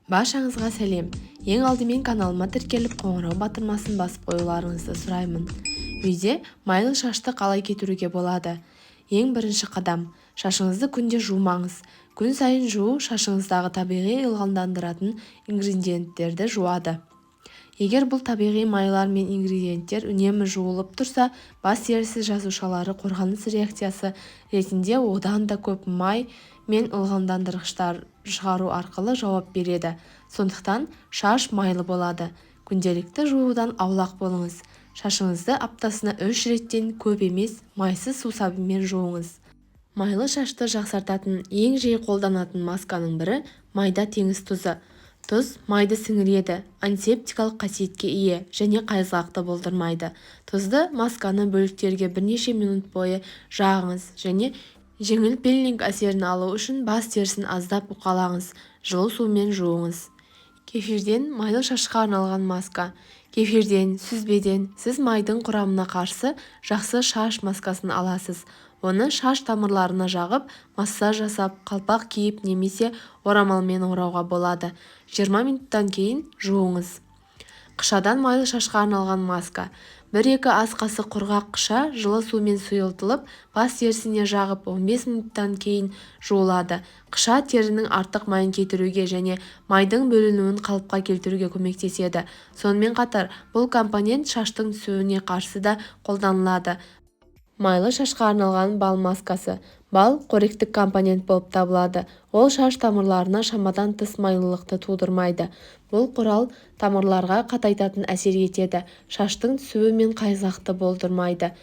Баршаңызға сәлем. Ең алдымен каналыма тіркеліп қоңырау батырмасын басып қоюларыңызды сұраймын. Үйде майлы шашты қалай кетіруге болады? Ең бірінші қадам. Шашыңызды күнде жумаңыз. Күн сайын жуу шашыңыздағы табиғи ылғалдандыратын ингредиенттерді жуады. Егер бұл табиғи майлар мен ингредиенттер үнемі жуылып тұрса, бас терісі жасушалары қорғаныс реакциясы ретінде одан да көп май мен ылғалдандырғыштар шығару арқылы жауап береді. Сондықтан шаш майлы болады. Күнделікті жуудан аулақ болыңыз. Шашыңызды аптасына 3 реттен көп емес майсыз сусабынмен жуыңыз. Майлы шашты жақсартатын ең жиі қолданатын масканың бірі майда теңіз тұзы. Тұз майды сіңіреді, антисептикалық қасиетке ие және қайызғақты болдырмайды. Тұзды масканы бөліктерге бірнеше минут бойы жағыңыз және жеңіл пилинг әсерін алу үшін бас терісін аздап уқалаңыз, жылы сумен жуыңыз. Кефирден майлы шашқа арналған маска. Кефирден, сүзбеден сіз майдың құрамына қарсы жақсы шаш маскасын аласыз. Оны шаш тамырларына жағып, массаж жасап, қалпақ киіп немесе орамалмен орауға болады. 20 минуттан кейін жуыңыз. Қышадан майлы шашқа арналған маска. 1-2 ас қасық құрғақ қыша жылы сумен сұйылтылып, бас терісіне жағып 15 минуттан кейін жуылады. Қыша терінің артық майын кетіруге және майдың бөлінуін қалыпқа келтіруге көмектеседі. Сонымен қатар, бұл компонент шаштың түсуіне қарсы да қолданылады. Майлы шашқа арналған бал маскасы. Бал қоректік компонент болып табылады. Ол шаш тамырларына шамадан тыс майлылықты тудырмайды. Бұл құрал тамырларға қатайтатын әсер етеді. Шаштың түсуі мен қайызғақты болдырмайды.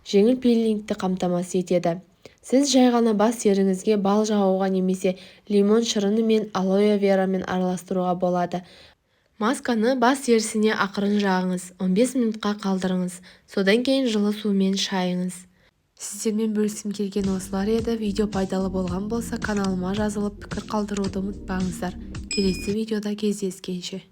Жеңіл пилингті қамтамасыз етеді. Сіз жай ғана бас теріңізге бал жағуға немесе лимон шырыны мен алоэ верамен араластыруға болады. Масканы бас терісіне ақырын жағыңыз, 15 минутқа қалдырыңыз. Содан кейін жылы сумен шайыңыз. Сіздермен бөліскім келген осылар еді. Видео пайдалы болған болса, каналыма жазылып пікір қалдыруды ұмытпаңыздар. Келесі видеода кездескенше.